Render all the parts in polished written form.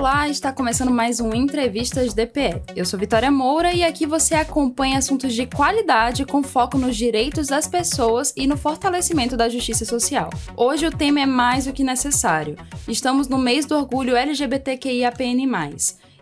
Olá, está começando mais um Entrevistas DPE. Eu sou Vitória Moura e aqui você acompanha assuntos de qualidade com foco nos direitos das pessoas e no fortalecimento da justiça social. Hoje o tema é mais do que necessário. Estamos no mês do orgulho LGBTQIAPN+.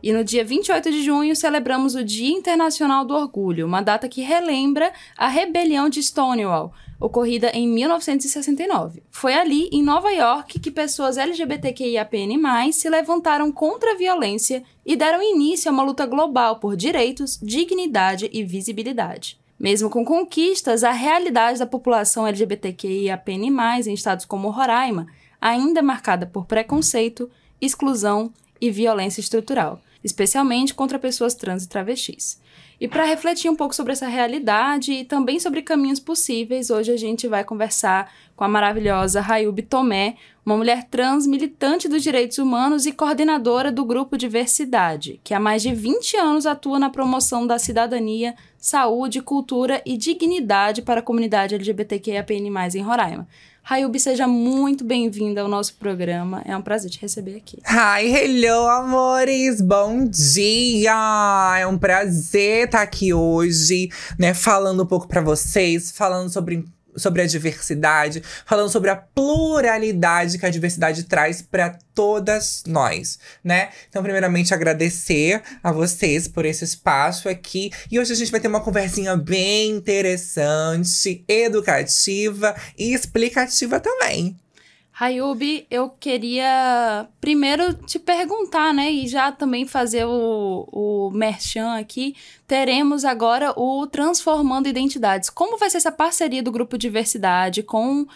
E no dia 28 de junho celebramos o Dia Internacional do Orgulho, uma data que relembra a rebelião de Stonewall, ocorrida em 1969. Foi ali, em Nova York, que pessoas LGBTQIAPN+, se levantaram contra a violência e deram início a uma luta global por direitos, dignidade e visibilidade. Mesmo com conquistas, a realidade da população LGBTQIAPN+, em estados como Roraima, ainda é marcada por preconceito, exclusão e violência estrutural, especialmente contra pessoas trans e travestis. E para refletir um pouco sobre essa realidade e também sobre caminhos possíveis, hoje a gente vai conversar com a maravilhosa Rayubi Tomé, uma mulher trans militante dos direitos humanos e coordenadora do Grupo Diversidade, que há mais de 20 anos atua na promoção da cidadania, saúde, cultura e dignidade para a comunidade LGBTQIAPN+, em Roraima. Rayubi, seja muito bem-vinda ao nosso programa. É um prazer te receber aqui. Hi, hello, amores! Bom dia! É um prazer estar aqui hoje, né? Falando um pouco pra vocês, falando sobre a diversidade, falando sobre a pluralidade que a diversidade traz para todas nós, né? Então, primeiramente, agradecer a vocês por esse espaço aqui. E hoje a gente vai ter uma conversinha bem interessante, educativa e explicativa também. Rayubi, eu queria primeiro te perguntar, né, e já também fazer o merchan aqui. Teremos agora o Transformando Identidades. Como vai ser essa parceria do Grupo Diversidade com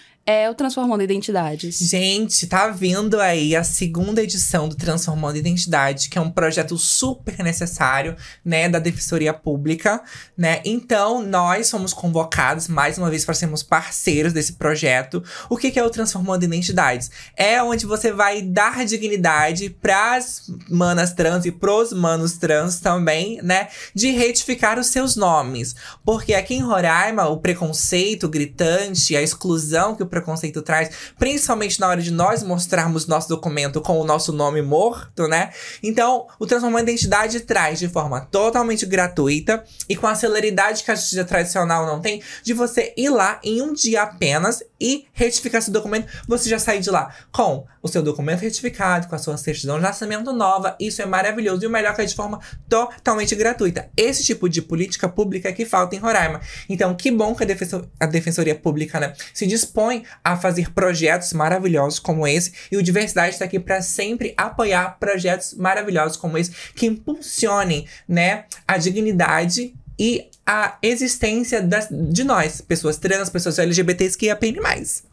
o Transformando Identidades? Gente, tá vindo aí a segunda edição do Transformando Identidade, que é um projeto super necessário, né, da Defensoria Pública, né? Então, nós somos convocados, mais uma vez, para sermos parceiros desse projeto. O que é o Transformando Identidades? É onde você vai dar dignidade pras manas trans e pros manos trans também, né, de retificar os seus nomes. Porque aqui em Roraima, o preconceito gritante, a exclusão que o preconceito traz, principalmente na hora de nós mostrarmos nosso documento com o nosso nome morto, né? Então, o Transformando Identidade traz de forma totalmente gratuita e com a celeridade que a justiça tradicional não tem, de você ir lá em um dia apenas e retificar seu documento. Você já sair de lá com o seu documento retificado, com a sua certidão de nascimento nova. Isso é maravilhoso. E o melhor é que é de forma totalmente gratuita. Esse tipo de política pública que falta em Roraima. Então, que bom que a Defensoria Pública, né, se dispõe a fazer projetos maravilhosos como esse. E o Diversidade está aqui para sempre apoiar projetos maravilhosos como esse, que impulsionem, né, a dignidade e a existência de nós, pessoas trans, pessoas LGBTs que APN+.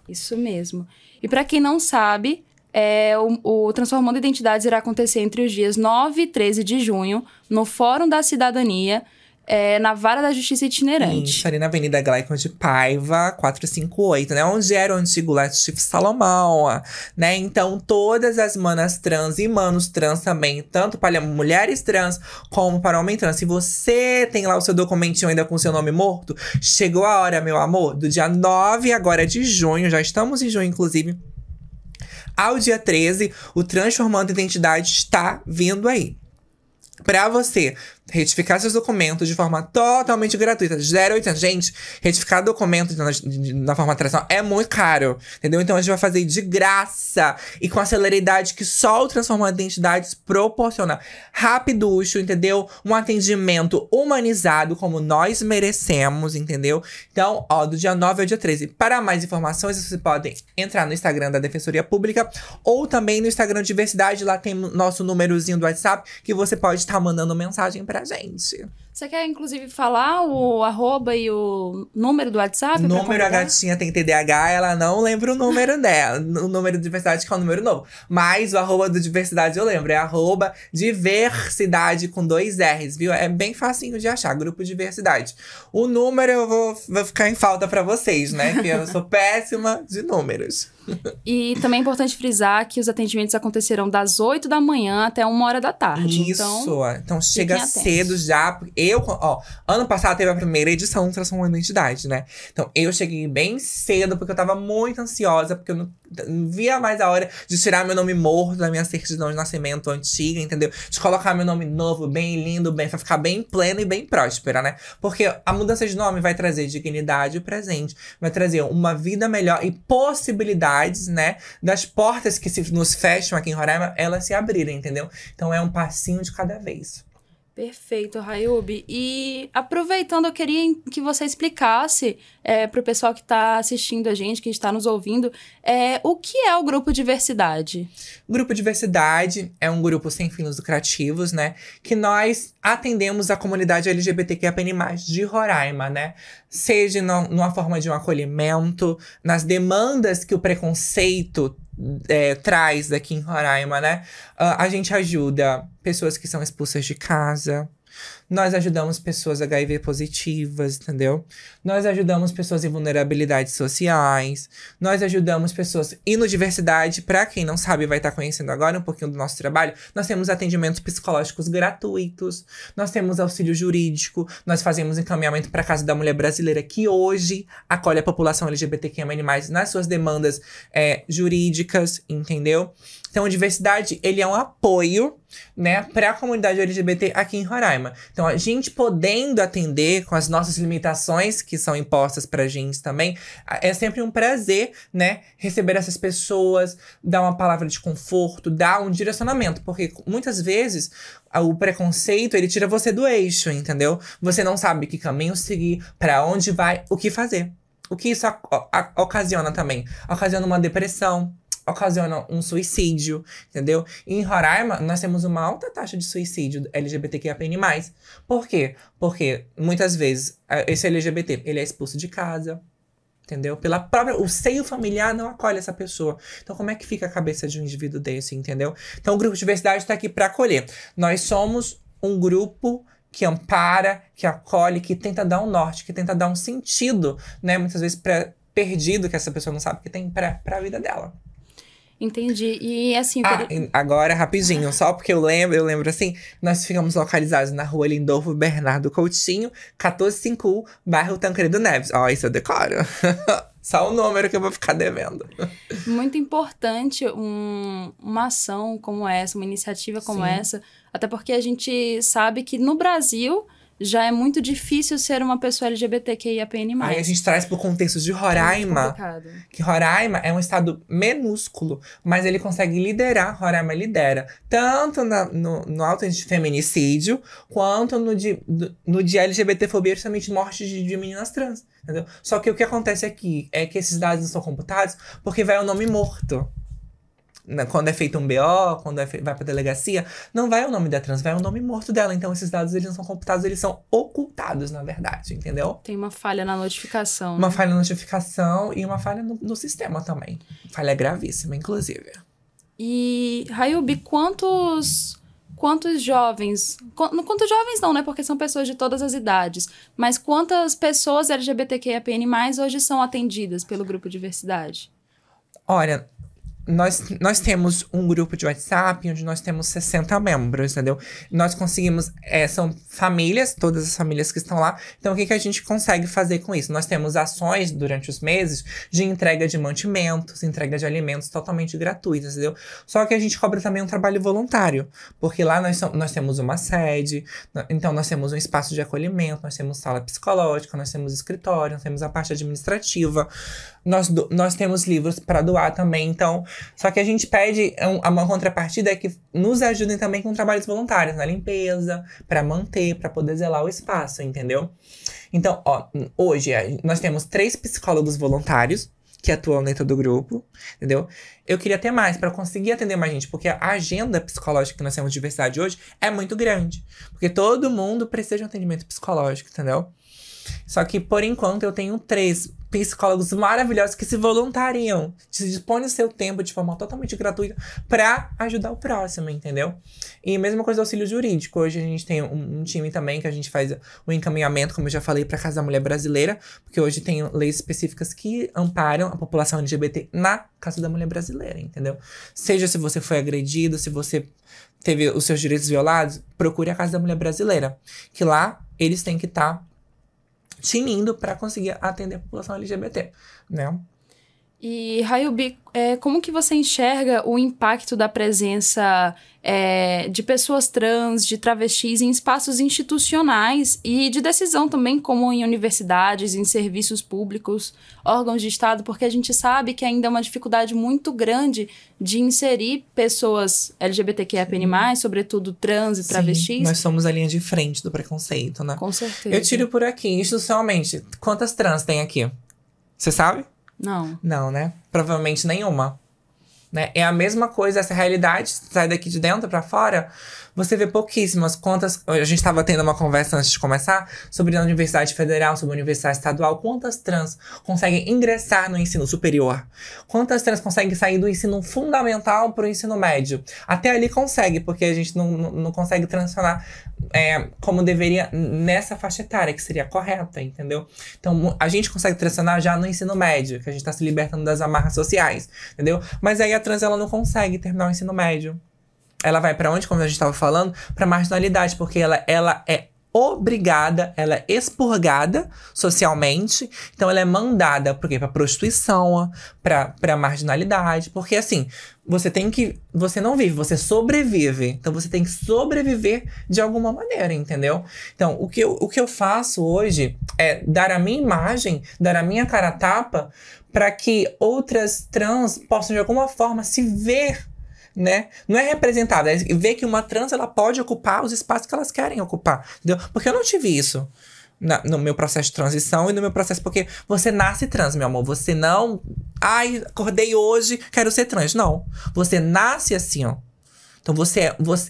Isso mesmo. E para quem não sabe, o Transformando Identidades irá acontecer entre os dias 9 e 13 de junho, no Fórum da Cidadania, na Vara da Justiça Itinerante. Isso, ali na Avenida Gleicon de Paiva, 458, né? Onde era o antigo Latif Salomão, né? Então, todas as manas trans e manos trans também, tanto para mulheres trans como para homem trans. Se você tem lá o seu documentinho ainda com seu nome morto, chegou a hora, meu amor, do dia 9 agora de junho, já estamos em junho, inclusive, ao dia 13, o Transformando Identidade está vindo aí. Pra você retificar seus documentos de forma totalmente gratuita, 0800. Gente, retificar documento na forma tradicional é muito caro, entendeu? Então a gente vai fazer de graça e com a celeridade que só o Transformando Identidades proporciona. Rapiducho, entendeu? Um atendimento humanizado como nós merecemos, entendeu? Então, do dia 9 ao dia 13. Para mais informações, você pode entrar no Instagram da Defensoria Pública ou também no Instagram Diversidade. Lá tem nosso númerozinho do WhatsApp que você pode estar mandando mensagem pra gente. Você quer, inclusive, falar o arroba e o número do WhatsApp? Número, a gatinha tem TDAH, ela não lembra o número dela. O número de Diversidade, que é o número novo. Mas o arroba do Diversidade eu lembro. É arroba Diversidade com 2 R's, viu? É bem facinho de achar, Grupo Diversidade. O número eu vou ficar em falta pra vocês, né? Que eu sou péssima de números. E também é importante frisar que os atendimentos acontecerão das 8 da manhã até 1h da tarde. Isso, então chega cedo já. Ano passado teve a primeira edição do Transformando Identidade, né? Então eu cheguei bem cedo, porque eu tava muito ansiosa, porque eu não via mais a hora de tirar meu nome morto da minha certidão de nascimento antiga, entendeu? De colocar meu nome novo, bem lindo, pra ficar bem plena e bem próspera, né? Porque a mudança de nome vai trazer dignidade e presente, vai trazer uma vida melhor e possibilidades, né? Das portas que se nos fecham aqui em Roraima, elas se abrirem, entendeu? Então é um passinho de cada vez. Perfeito, Rayubi. E aproveitando, eu queria que você explicasse para o pessoal que está assistindo a gente, que está nos ouvindo, o que é o Grupo Diversidade? O Grupo Diversidade é um grupo sem fins lucrativos, né? Que nós atendemos a comunidade LGBTQIA+, de Roraima, né? Seja numa forma de um acolhimento, nas demandas que o preconceito traz daqui em Roraima, né? A gente ajuda pessoas que são expulsas de casa. Nós ajudamos pessoas HIV positivas, entendeu? Nós ajudamos pessoas em vulnerabilidades sociais. Nós ajudamos pessoas em diversidade. Pra quem não sabe, vai estar conhecendo agora um pouquinho do nosso trabalho. Nós temos atendimentos psicológicos gratuitos. Nós temos auxílio jurídico. Nós fazemos encaminhamento para a Casa da Mulher Brasileira, que hoje acolhe a população LGBTQIA+ nas suas demandas jurídicas, entendeu? Então, a diversidade, ele é um apoio, né, para a comunidade LGBT aqui em Roraima. Então, a gente podendo atender com as nossas limitações que são impostas pra gente também, é sempre um prazer, né, receber essas pessoas, dar uma palavra de conforto, dar um direcionamento. Porque muitas vezes o preconceito, ele tira você do eixo, entendeu? Você não sabe que caminho seguir, pra onde vai, o que fazer. O que isso ocasiona também? Ocasiona uma depressão. Ocasiona um suicídio, entendeu? E em Roraima, nós temos uma alta taxa de suicídio LGBTQIA+. Por quê? Porque, muitas vezes, esse LGBT, ele é expulso de casa, entendeu? O seio familiar não acolhe essa pessoa. Então, como é que fica a cabeça de um indivíduo desse, entendeu? Então, o Grupo de Diversidade está aqui para acolher. Nós somos um grupo que ampara, que acolhe, que tenta dar um norte, que tenta dar um sentido, né? Muitas vezes perdido, que essa pessoa não sabe que tem para a vida dela. Entendi. E assim... Agora, rapidinho, só porque eu lembro assim, nós ficamos localizados na rua Lindolfo Bernardo Coutinho, 1451, bairro Tancredo Neves. Ó, isso eu decoro. Só o número que eu vou ficar devendo. Muito importante uma ação como essa, uma iniciativa como essa, até porque a gente sabe que no Brasil já é muito difícil ser uma pessoa LGBTQIA+. Aí a gente traz pro contexto de Roraima, que Roraima é um estado minúsculo, mas ele consegue liderar, Roraima lidera, tanto no alto índice de feminicídio, quanto no de LGBTfobia, justamente morte de meninas trans, entendeu? Só que o que acontece aqui é que esses dados não são computados porque vai o nome morto. Quando é feito um BO, quando vai pra delegacia, não vai o nome da trans, vai o nome morto dela. Então, esses dados, eles não são computados, eles são ocultados, na verdade, entendeu? Tem uma falha na notificação, Uma falha na notificação e uma falha no sistema também. Falha gravíssima, inclusive. E, Rayubi, quantos jovens... Quantos jovens não, né? Porque são pessoas de todas as idades. Mas quantas pessoas LGBTQIA+ hoje são atendidas pelo Grupo Diversidade? Olha... Nós temos um grupo de WhatsApp onde nós temos 60 membros, entendeu? Nós conseguimos... são famílias, todas as famílias que estão lá. Então, o que a gente consegue fazer com isso? Nós temos ações durante os meses de entrega de mantimentos, entrega de alimentos totalmente gratuitos, entendeu? Só que a gente cobra também um trabalho voluntário. Porque lá nós temos uma sede, então nós temos um espaço de acolhimento, nós temos sala psicológica, nós temos escritório, nós temos a parte administrativa. Nós temos livros para doar também, então... Só que a gente pede uma contrapartida que nos ajudem também com trabalhos voluntários, na limpeza, para manter, para poder zelar o espaço, entendeu? Então, hoje nós temos 3 psicólogos voluntários que atuam dentro do grupo, entendeu? Eu queria ter mais, para conseguir atender mais gente, porque a agenda psicológica que nós temos de diversidade hoje é muito grande. Porque todo mundo precisa de um atendimento psicológico, entendeu? Só que, por enquanto, eu tenho 3 psicólogos maravilhosos que se voluntariam, se dispõem o seu tempo de forma totalmente gratuita pra ajudar o próximo, entendeu? E mesma coisa do auxílio jurídico. Hoje a gente tem um time também que a gente faz o encaminhamento, como eu já falei, pra Casa da Mulher Brasileira, porque hoje tem leis específicas que amparam a população LGBT na Casa da Mulher Brasileira, entendeu? Seja se você foi agredido, se você teve os seus direitos violados, procure a Casa da Mulher Brasileira, que lá eles têm que estar tinindo para conseguir atender a população LGBT, né? E, Rayubi, como que você enxerga o impacto da presença de pessoas trans, de travestis em espaços institucionais e de decisão também, como em universidades, em serviços públicos, órgãos de Estado, porque a gente sabe que ainda é uma dificuldade muito grande de inserir pessoas LGBTQIA+, sobretudo trans e travestis. Sim, nós somos a linha de frente do preconceito, né? Com certeza. Eu tiro por aqui, institucionalmente, quantas trans tem aqui? Você sabe? Não. Não, né? Provavelmente nenhuma. Né? É a mesma coisa, essa realidade, sai daqui de dentro pra fora, você vê pouquíssimas. Quantas. A gente estava tendo uma conversa antes de começar sobre a Universidade Federal, sobre a Universidade Estadual. Quantas trans conseguem ingressar no ensino superior? Quantas trans conseguem sair do ensino fundamental pro ensino médio? Até ali consegue, porque a gente não consegue transicionar como deveria nessa faixa etária, que seria correta, entendeu? Então, a gente consegue transicionar já no ensino médio, que a gente tá se libertando das amarras sociais, entendeu? Mas aí a trans, ela não consegue terminar o ensino médio. Ela vai pra onde, como a gente tava falando? Pra marginalidade, porque ela é obrigada, ela é expurgada socialmente. Então ela é mandada por quê? Pra prostituição, pra marginalidade. Porque assim, você não vive, você sobrevive. Então você tem que sobreviver de alguma maneira, entendeu? Então o que eu faço hoje é dar a minha imagem, dar a minha cara a tapa, pra que outras trans possam de alguma forma se ver, né? Não é representada, é ver que uma trans, ela pode ocupar os espaços que elas querem ocupar, entendeu? Porque eu não tive isso no meu processo de transição e no meu processo, porque você nasce trans, meu amor. Você não... Ai, acordei hoje, quero ser trans. Não. Você nasce assim, ó. Então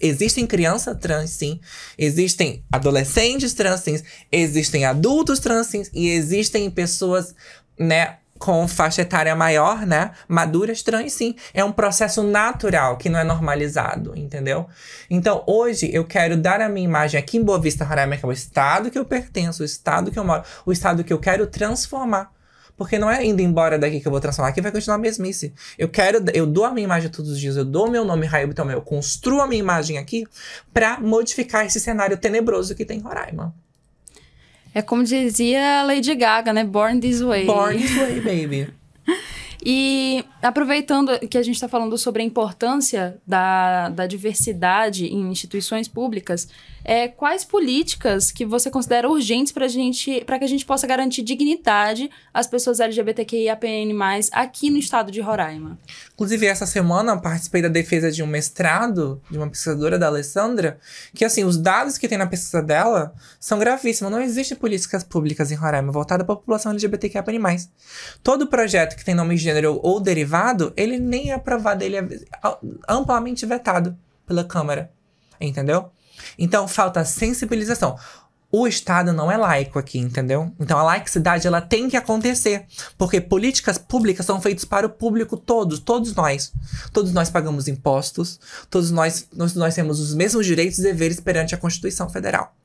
existem crianças trans, sim. Existem adolescentes trans, sim. Existem adultos trans, sim. E existem pessoas, né, com faixa etária maior, né? Maduras trans, sim. É um processo natural, que não é normalizado, entendeu? Então, hoje, eu quero dar a minha imagem aqui em Boa Vista, Roraima, que é o estado que eu pertenço, o estado que eu moro, o estado que eu quero transformar. Porque não é indo embora daqui que eu vou transformar, aqui vai continuar a mesmice. Eu dou a minha imagem todos os dias, eu dou meu nome, Rayubi, então eu construo a minha imagem aqui pra modificar esse cenário tenebroso que tem em Roraima. É como dizia Lady Gaga, né? Born this way. Born this way, baby. E aproveitando que a gente está falando sobre a importância da diversidade em instituições públicas, quais políticas que você considera urgentes para que a gente possa garantir dignidade às pessoas LGBTQIAPN+, aqui no estado de Roraima? Inclusive, essa semana eu participei da defesa de um mestrado de uma pesquisadora, da Alessandra, que assim, os dados que tem na pesquisa dela são gravíssimos. Não existe políticas públicas em Roraima voltada para a população LGBTQIAPN+. Todo projeto que tem nome de gênero ou derivado, ele nem é aprovado, ele é amplamente vetado pela Câmara, entendeu? Então, falta sensibilização. O Estado não é laico aqui, entendeu? Então, a laicidade, ela tem que acontecer. Porque políticas públicas são feitas para o público todos nós. Todos nós pagamos impostos, todos nós temos os mesmos direitos e deveres perante a Constituição Federal.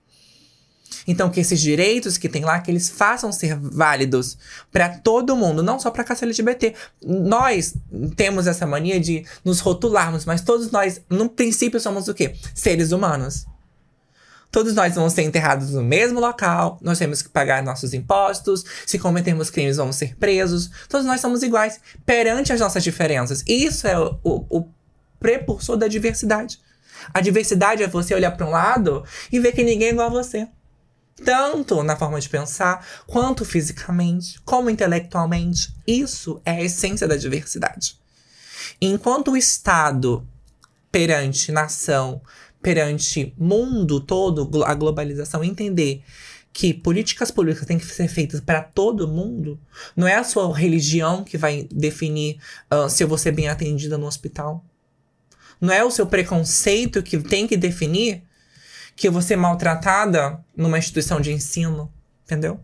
Então, que esses direitos que tem lá, que eles façam ser válidos para todo mundo, não só para a classe LGBT. Nós temos essa mania de nos rotularmos, mas todos nós, no princípio, somos o quê? Seres humanos. Todos nós vamos ser enterrados no mesmo local, nós temos que pagar nossos impostos, se cometermos crimes, vamos ser presos. Todos nós somos iguais perante as nossas diferenças. Isso é o precursor da diversidade. A diversidade é você olhar para um lado e ver que ninguém é igual a você. Tanto na forma de pensar, quanto fisicamente, como intelectualmente. Isso é a essência da diversidade. Enquanto o Estado, perante nação, perante mundo todo, a globalização, entender que políticas públicas têm que ser feitas para todo mundo, não é a sua religião que vai definir se eu vou ser bem atendida no hospital. Não é o seu preconceito que tem que definir que eu vou ser maltratada numa instituição de ensino, entendeu?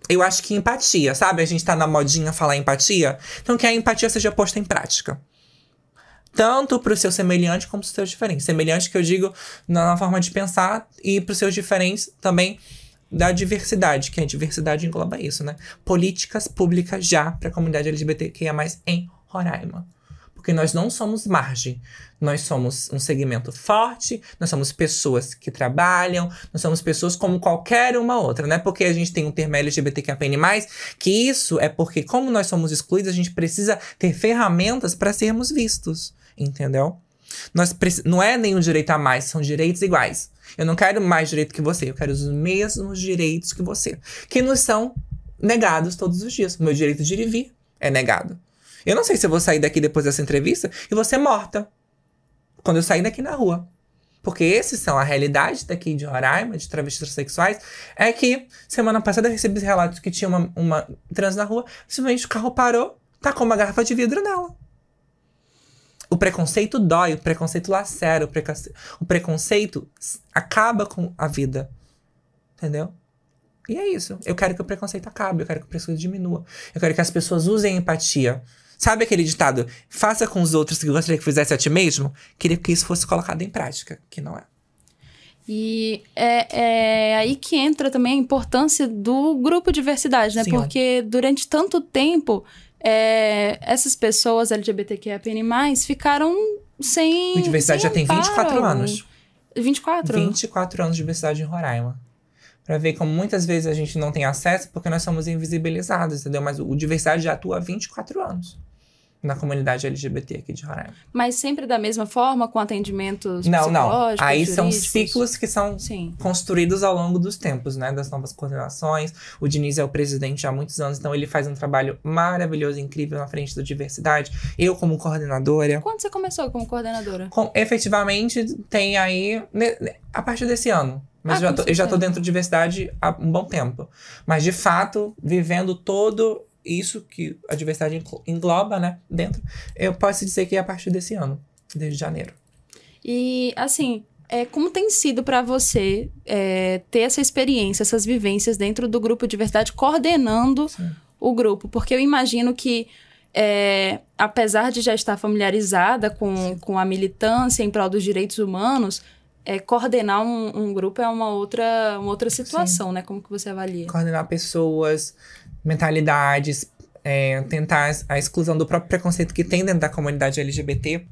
Eu acho que empatia, sabe? A gente tá na modinha falar empatia. Então que a empatia seja posta em prática. Tanto pro seu semelhante como pros seus diferentes. Semelhante que eu digo na forma de pensar e pros seus diferentes também da diversidade. Que a diversidade engloba isso, né? Políticas públicas já pra comunidade LGBTQIA+, em Roraima. Porque nós não somos margem. Nós somos um segmento forte, nós somos pessoas que trabalham, nós somos pessoas como qualquer uma outra, né? Porque a gente tem um termo LGBTQIAPN+, que isso é porque, como nós somos excluídos, a gente precisa ter ferramentas para sermos vistos, entendeu? Não é nenhum direito a mais, são direitos iguais. Eu não quero mais direito que você, eu quero os mesmos direitos que você, que nos são negados todos os dias. O meu direito de ir e vir é negado. Eu não sei se eu vou sair daqui depois dessa entrevista e vou ser morta quando eu sair daqui na rua. Porque esses são a realidade daqui de Roraima, de travestis transexuais. É que semana passada eu recebi relatos que tinha uma trans na rua. Simplesmente o carro parou, tacou uma garrafa de vidro nela. O preconceito dói, o preconceito lacera, o preconceito acaba com a vida. Entendeu? E é isso. Eu quero que o preconceito acabe, eu quero que o preconceito diminua. Eu quero que as pessoas usem empatia. Sabe aquele ditado, faça com os outros o que gostaria que fizesse a ti mesmo? Queria que isso fosse colocado em prática, que não é. E é aí que entra também a importância do grupo diversidade, né? Sim. Porque durante tanto tempo, essas pessoas LGBTQIAPN+, ficaram sem A diversidade já tem 24 anos. 24? 24 anos de diversidade em Roraima. Pra ver como muitas vezes a gente não tem acesso porque nós somos invisibilizados, entendeu? Mas o diversidade já atua há 24 anos na comunidade LGBT aqui de Roraima. Mas sempre da mesma forma, com atendimentos Não. psicológicos, Aí jurídicos? são ciclos que são construídos ao longo dos tempos, né? Das novas coordenações. O Diniz é o presidente há muitos anos, então ele faz um trabalho maravilhoso, incrível na frente da diversidade. Eu como coordenadora. Quando você começou como coordenadora? Efetivamente, tem aí... a partir desse ano. Mas eu já tô dentro de diversidade há um bom tempo. Mas, de fato, vivendo todo isso que a diversidade engloba, né, dentro, eu posso dizer que é a partir desse ano, desde janeiro. E, assim, como tem sido para você ter essa experiência, essas vivências dentro do grupo Diversidade, coordenando o grupo? Porque eu imagino que, apesar de já estar familiarizada com a militância em prol dos direitos humanos, coordenar um grupo é uma outra situação, né? Como que você avalia? Coordenar pessoas, mentalidades, tentar a exclusão do próprio preconceito que tem dentro da comunidade LGBT,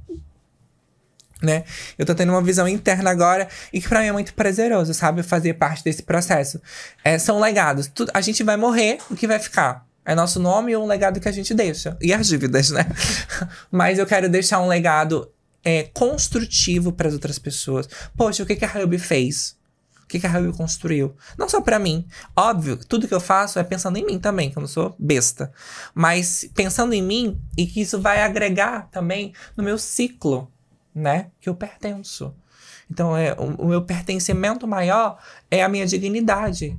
né? Eu tô tendo uma visão interna agora e que pra mim é muito prazeroso, sabe? Fazer parte desse processo. São legados. A gente vai morrer, o que vai ficar? É nosso nome e um legado que a gente deixa. E as dívidas, né? Mas eu quero deixar um legado construtivo para as outras pessoas. Poxa, o que a Hub fez? O que a Hub construiu? Não só para mim. Óbvio, tudo que eu faço é pensando em mim também, que eu não sou besta. Mas pensando em mim e que isso vai agregar também no meu ciclo, né? Que eu pertenço. Então, o meu pertencimento maior é a minha dignidade.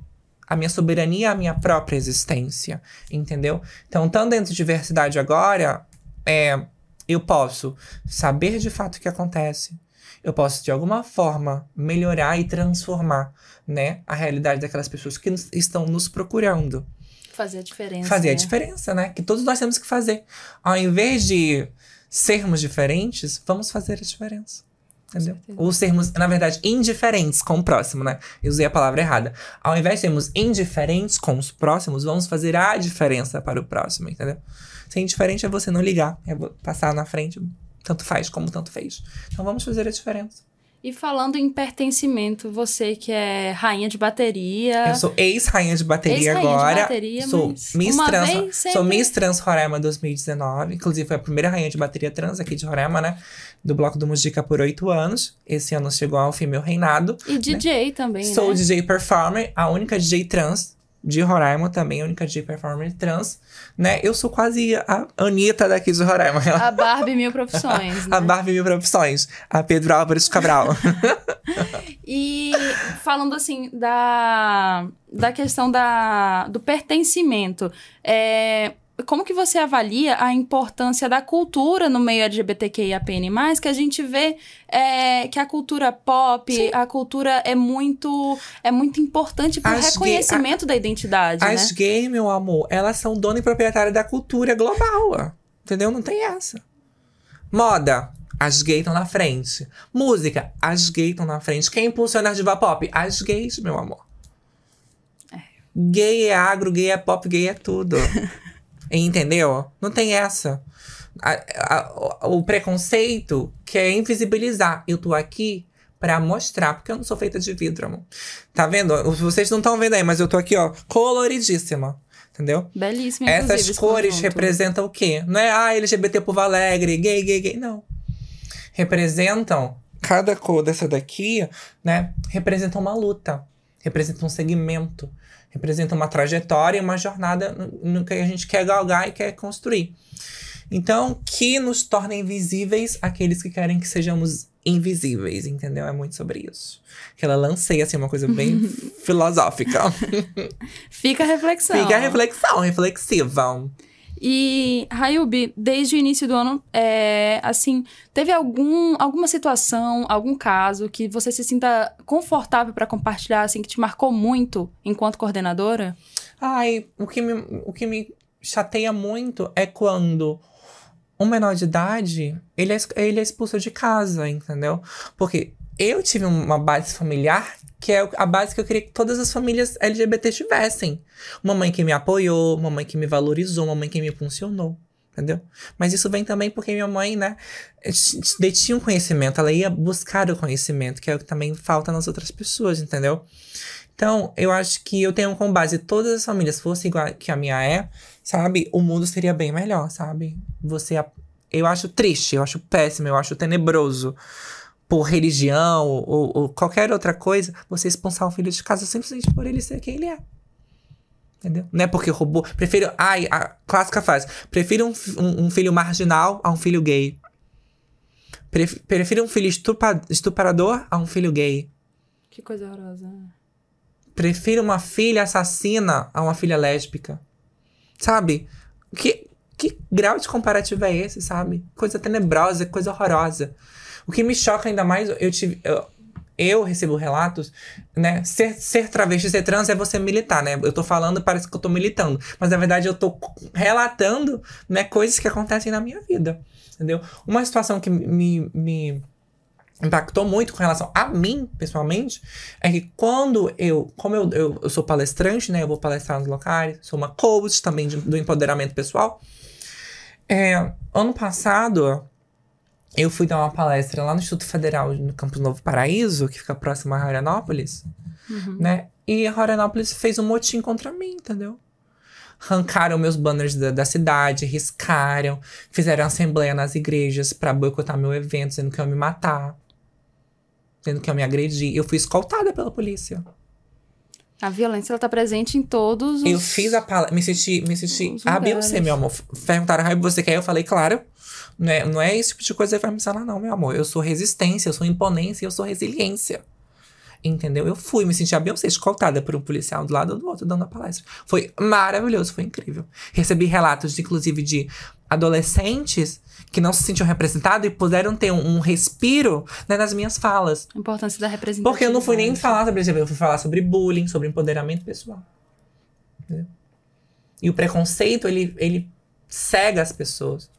A minha soberania, a minha própria existência. Entendeu? Então, estando dentro de diversidade agora, eu posso saber de fato o que acontece. Eu posso, de alguma forma, melhorar e transformar, né, a realidade daquelas pessoas que estão nos procurando. Fazer a diferença. Fazer a diferença, né? Que todos nós temos que fazer. Ao invés de sermos diferentes, vamos fazer a diferença. Entendeu? Ou sermos, na verdade, indiferentes com o próximo, né? Eu usei a palavra errada. Ao invés de sermos indiferentes com os próximos, vamos fazer a diferença para o próximo, entendeu? Ser indiferente é você não ligar, é passar na frente, tanto faz como tanto fez. Então vamos fazer a diferença. E falando em pertencimento, você que é rainha de bateria... Eu sou ex-rainha de bateria agora. De bateria, sou Miss Trans, sempre... sou Miss Trans Roraima 2019. Inclusive, foi a primeira rainha de bateria trans aqui de Roraima, né? Do Bloco do Mujica por 8 anos. Esse ano chegou ao fim meu reinado. E DJ, né? Também, Sou né? DJ performer, a única DJ trans de Roraima também, a única DJ performer trans, né? Eu sou quase a Anitta daqui de Roraima. A Barbie Mil Profissões, né? A Barbie Mil Profissões. A Pedro Álvares Cabral. E falando assim da questão do pertencimento, como que você avalia a importância da cultura no meio LGBTQIAPN+, que a gente vê que a cultura pop, Sim. a cultura é muito importante pro reconhecimento da identidade, né? As gays, meu amor, elas são dona e proprietária da cultura global, ó. Entendeu? Não tem essa. Moda, as gays estão na frente. Música, as gays estão na frente. Quem impulsiona a diva pop? As gays, meu amor. Gay é agro, gay é pop, gay é tudo. Entendeu? Não tem essa. O preconceito quer invisibilizar. Eu tô aqui pra mostrar, porque eu não sou feita de vidro, amor. Tá vendo? Vocês não estão vendo aí, mas eu tô aqui, ó, coloridíssima. Entendeu? Belíssima, Essas cores representam o quê? Não é LGBT povo alegre, gay, gay, gay. Não. Representam, cada cor dessa daqui, né? Representa uma luta. Representa um segmento. Representa uma trajetória e uma jornada no que a gente quer galgar e quer construir. Então, que nos tornem visíveis aqueles que querem que sejamos invisíveis, entendeu? É muito sobre isso. Que ela lancei, assim, uma coisa bem filosófica. Fica a reflexão. Fica a reflexão, reflexiva. E, Hayubi, desde o início do ano, assim, teve alguma situação, algum caso que você se sinta confortável para compartilhar, assim, que te marcou muito enquanto coordenadora? Ai, o que me chateia muito é quando um menor de idade, ele é expulso de casa, entendeu? Porque eu tive uma base familiar que é a base que eu queria que todas as famílias LGBT tivessem. Uma mãe que me apoiou, uma mãe que me valorizou, uma mãe que me impulsionou, entendeu? Mas isso vem também porque minha mãe, né, detinha um conhecimento, ela ia buscar o conhecimento, que é o que também falta nas outras pessoas, entendeu? Então, eu acho que eu tenho como base, todas as famílias fossem igual que a minha sabe? O mundo seria bem melhor, sabe? Eu acho triste, eu acho péssimo, eu acho tenebroso. Por religião ou qualquer outra coisa, você expulsar um filho de casa simplesmente por ele ser quem ele é. Entendeu? Não é porque roubou. Prefiro. Ai, a clássica frase. Prefiro um filho marginal a um filho gay. Prefiro um filho estuprador a um filho gay. Que coisa horrorosa. Prefiro uma filha assassina a uma filha lésbica. Sabe? Que grau de comparativo é esse, sabe? Coisa tenebrosa, coisa horrorosa. O que me choca ainda mais, eu recebo relatos, né? Ser travesti, ser trans é você militar, né? Eu tô falando, parece que eu tô militando. Mas, na verdade, eu tô relatando, né, coisas que acontecem na minha vida, entendeu? Uma situação que me impactou muito com relação a mim, pessoalmente, é que como eu sou palestrante, né? Eu vou palestrar nos locais, sou uma coach também do empoderamento pessoal. Ano passado, eu fui dar uma palestra lá no Instituto Federal, no Campus Novo Paraíso, que fica próximo a Rorianópolis, né? E a Rorianópolis fez um motim contra mim, entendeu? Arrancaram meus banners da cidade, riscaram, fizeram assembleia nas igrejas pra boicotar meu evento, dizendo que iam me matar, dizendo que iam me agredir. Eu fui escoltada pela polícia. A violência, ela tá presente em todos os... Eu fiz a palestra, me senti a Beyoncé, meu amor. Perguntaram, você quer? Eu falei, claro. Não é esse tipo de coisa que vai me ensinar, não, meu amor. Eu sou resistência, eu sou imponência, eu sou resiliência. Entendeu? Eu fui me sentir a Beyoncé, escoltada por um policial do lado do outro, dando a palestra. Foi maravilhoso, foi incrível. Recebi relatos, inclusive, de adolescentes que não se sentiam representados e puderam ter um respiro, né, nas minhas falas. A importância da representação. Porque eu não fui nem falar sobre isso, eu fui falar sobre bullying, sobre empoderamento pessoal. Entendeu? E o preconceito, ele cega as pessoas.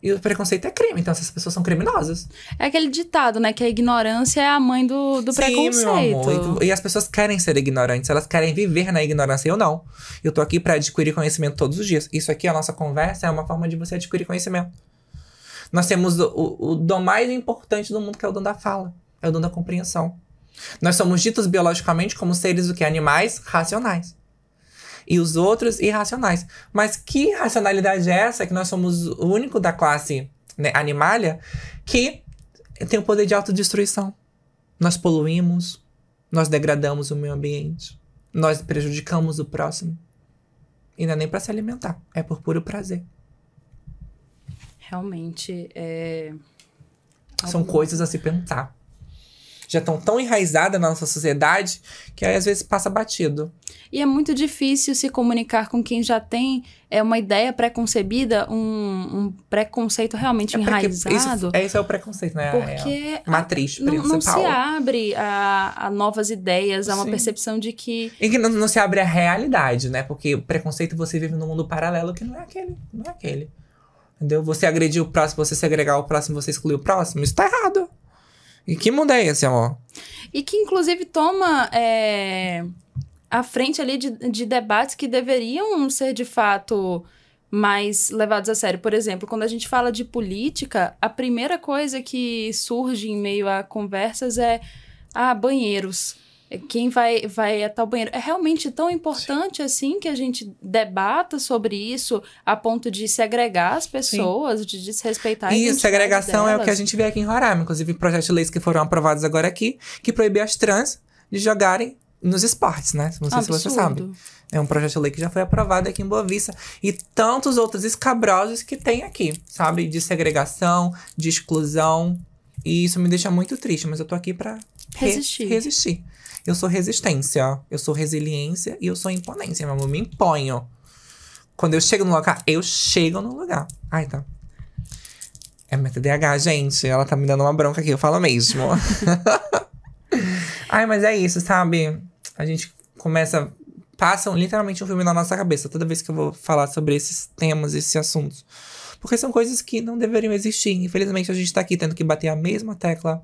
E o preconceito é crime, então essas pessoas são criminosas. É aquele ditado, né? Que a ignorância é a mãe do preconceito. Meu amor. E as pessoas querem ser ignorantes, elas querem viver na ignorância. Eu não. Eu tô aqui pra adquirir conhecimento todos os dias. Isso aqui, a nossa conversa, é uma forma de você adquirir conhecimento. Nós temos o dom mais importante do mundo, que é o dom da fala. É o dom da compreensão. Nós somos ditos biologicamente como seres animais racionais. E os outros irracionais. Mas que racionalidade é essa que nós somos o único da classe, né, animalia que tem o poder de autodestruição? Nós poluímos, nós degradamos o meio ambiente, nós prejudicamos o próximo. E não é nem para se alimentar, é por puro prazer. Realmente, São coisas a se pensar. já estão tão enraizadas na nossa sociedade que aí às vezes passa batido. E é muito difícil se comunicar com quem já tem uma ideia pré-concebida, um preconceito realmente enraizado. Esse é o preconceito, né? Porque a matriz principal. Não se abre a novas ideias, a uma percepção de que… E que não se abre a realidade, né? Porque o preconceito você vive num mundo paralelo que não é aquele. Entendeu? Você agredir o próximo, você segregar o próximo, você excluir o próximo, isso tá errado. E que mundo é esse, amor? E que, inclusive, toma à frente ali de debates que deveriam ser, de fato, mais levados a sério. Por exemplo, quando a gente fala de política, a primeira coisa que surge em meio a conversas é banheiros. Quem vai a tal banheiro? É realmente tão importante assim que a gente debata sobre isso a ponto de segregar as pessoas, de desrespeitar a identidade segregação delas. É o que a gente vê aqui em Roraima. Inclusive, projetos de leis que foram aprovados agora aqui, que proíbe as trans de jogarem nos esportes, né? Não sei se você sabe. É um projeto de lei que já foi aprovado aqui em Boa Vista. E tantos outros escabrosos que tem aqui, sabe? De segregação, de exclusão. E isso me deixa muito triste, mas eu tô aqui pra resistir. Eu sou resistência, eu sou resiliência e eu sou imponência, meu amor. Me imponho. Quando eu chego no lugar, eu chego no lugar. Ai, tá. É minha TDAH, gente. Ela tá me dando uma bronca aqui, eu falo mesmo. Ai, mas é isso, sabe? A gente passam literalmente um filme na nossa cabeça toda vez que eu vou falar sobre esses temas, esses assuntos. Porque são coisas que não deveriam existir. Infelizmente, a gente tá aqui tendo que bater a mesma tecla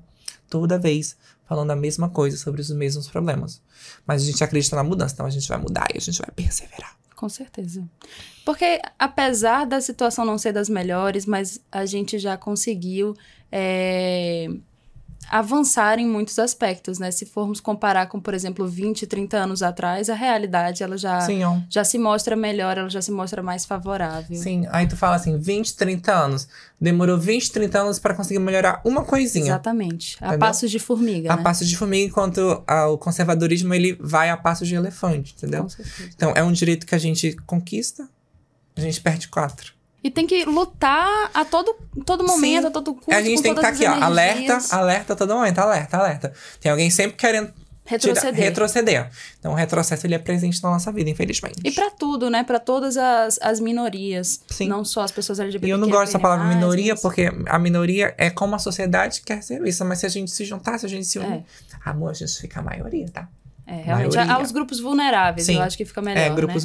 toda vez, falando a mesma coisa sobre os mesmos problemas. Mas a gente acredita na mudança, então a gente vai mudar e a gente vai perseverar. Com certeza. Porque apesar da situação não ser das melhores, mas a gente já conseguiu avançar em muitos aspectos, né? Se formos comparar com, por exemplo, 20, 30 anos atrás, a realidade, ela já se mostra melhor, ela já se mostra mais favorável. Sim, aí tu fala assim, 20, 30 anos. Demorou 20, 30 anos pra conseguir melhorar uma coisinha. Exatamente. Entendeu? A passos de formiga, a né? passos de formiga, enquanto o conservadorismo, ele vai a passos de elefante, entendeu? Com certeza. Então, é um direito que a gente conquista, a gente perde 4. E tem que lutar a todo momento, Sim. A todo custo. A gente tem que estar aqui, ó, alerta a todo momento, alerta. Tem alguém sempre querendo retroceder. Então, o retrocesso, ele é presente na nossa vida, infelizmente. E pra tudo, né? Pra todas as minorias. Sim. Não só as pessoas LGBT. E eu não gosto dessa palavra minoria, porque a minoria é como a sociedade quer ser vista. Mas se a gente se juntar, se a gente se unir, amor, a gente fica a maioria, tá? Realmente. Há os grupos vulneráveis, Sim. Eu acho que fica melhor, grupos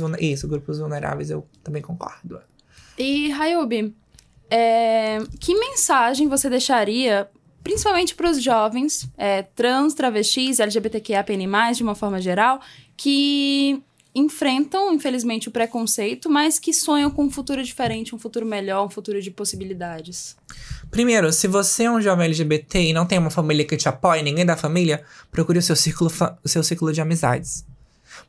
vulneráveis, eu também concordo. E, Hayubi, que mensagem você deixaria, principalmente para os jovens, trans, travestis, LGBTQIAPN+, de uma forma geral, que enfrentam, infelizmente, o preconceito, mas que sonham com um futuro diferente, um futuro melhor, um futuro de possibilidades? Primeiro, se você é um jovem LGBT e não tem uma família que te apoie, ninguém da família, procure o seu círculo de amizades.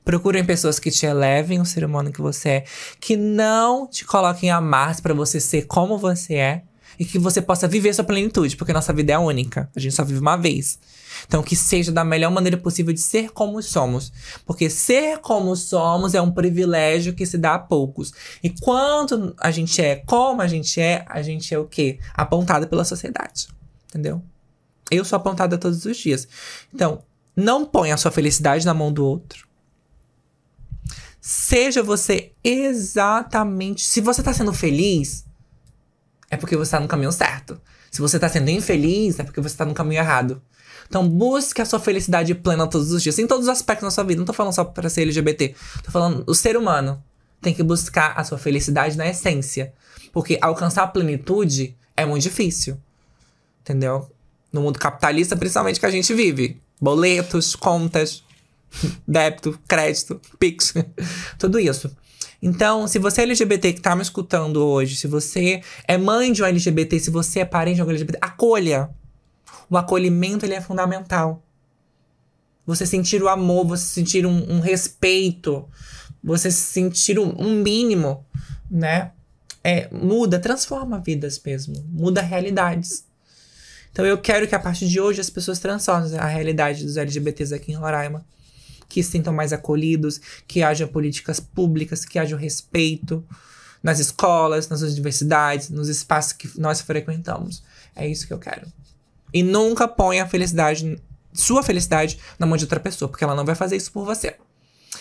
Procurem pessoas que te elevem o ser humano que você é, que não te coloquem amarras pra você ser como você é e que você possa viver sua plenitude, porque nossa vida é única, a gente só vive uma vez. Então, que seja da melhor maneira possível de ser como somos, porque ser como somos é um privilégio que se dá a poucos. E quando a gente é como a gente é o quê? Apontado pela sociedade, entendeu? Eu sou apontada todos os dias. Então, não ponha a sua felicidade na mão do outro. Seja você exatamente… Se você tá sendo feliz, é porque você tá no caminho certo. Se você tá sendo infeliz, é porque você tá no caminho errado. Então, busque a sua felicidade plena todos os dias. Em todos os aspectos da sua vida. Não tô falando só pra ser LGBT. Tô falando o ser humano. Tem que buscar a sua felicidade na essência. Porque alcançar a plenitude é muito difícil. Entendeu? No mundo capitalista, principalmente, que a gente vive. Boletos, contas… débito, crédito, Pix, tudo isso. Então, se você é LGBT que tá me escutando hoje, se você é mãe de um LGBT, se você é parente de um LGBT, acolha. O acolhimento, ele é fundamental. Você sentir o amor, você sentir um respeito, você sentir um mínimo, né? Muda, transforma vidas mesmo, muda realidades. Então, eu quero que a partir de hoje as pessoas transformem a realidade dos LGBTs aqui em Roraima. Que se sintam mais acolhidos, que haja políticas públicas, que haja respeito nas escolas, nas universidades, nos espaços que nós frequentamos. É isso que eu quero. E nunca ponha a felicidade sua felicidade na mão de outra pessoa, porque ela não vai fazer isso por você.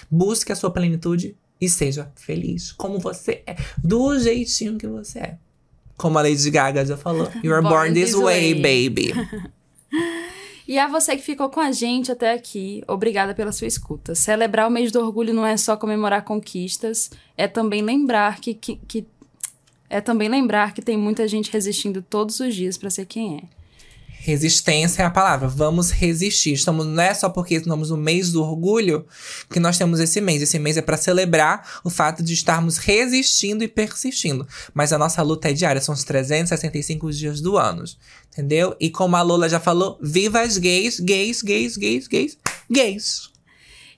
Busque a sua plenitude e seja feliz como você é, do jeitinho que você é. Como a Lady Gaga já falou, you are born this way, baby. E a você que ficou com a gente até aqui, obrigada pela sua escuta. Celebrar o mês do orgulho não é só comemorar conquistas, é também lembrar que tem muita gente resistindo todos os dias pra ser quem é. Resistência é a palavra. Vamos resistir. Não é só porque estamos no mês do orgulho que nós temos esse mês. Esse mês é para celebrar o fato de estarmos resistindo e persistindo. Mas a nossa luta é diária. São os 365 dias do ano. Entendeu? E como a Lola já falou, viva as gays, gays, gays, gays, gays, gays.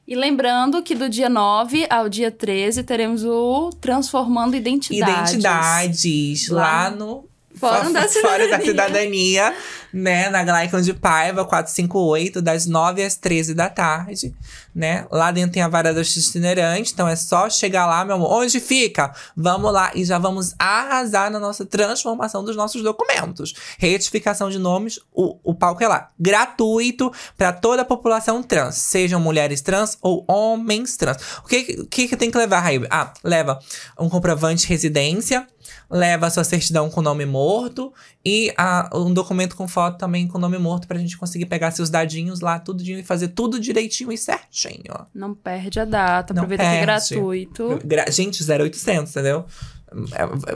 E lembrando que do dia 9 ao dia 13 teremos o Transformando Identidades. Lá no Fórum da Cidadania, né? Na Glaicon de Paiva, 458, das 9 às 13 da tarde, né? Lá dentro tem a Vara da Justiça Itinerante, então é só chegar lá, meu amor. Onde fica? Vamos lá e já vamos arrasar na nossa transformação dos nossos documentos. Retificação de nomes, o palco é lá. Gratuito para toda a população trans, sejam mulheres trans ou homens trans. O que tem que levar, Raíba? Leva um comprovante de residência, leva a sua certidão com nome morto e um documento com foto também com nome morto pra gente conseguir pegar seus dadinhos lá, tudinho, e fazer tudo direitinho e certinho. Não perde a data, aproveita que é gratuito. Gente, 0800, entendeu?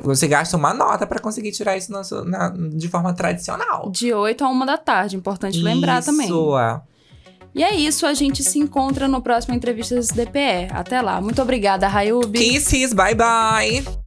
Você gasta uma nota pra conseguir tirar isso de forma tradicional. De 8 a 1 da tarde, importante lembrar também. Isso. E é isso, a gente se encontra no próximo Entrevistas DPE. Até lá. Muito obrigada, Rayubi. Kisses, bye bye.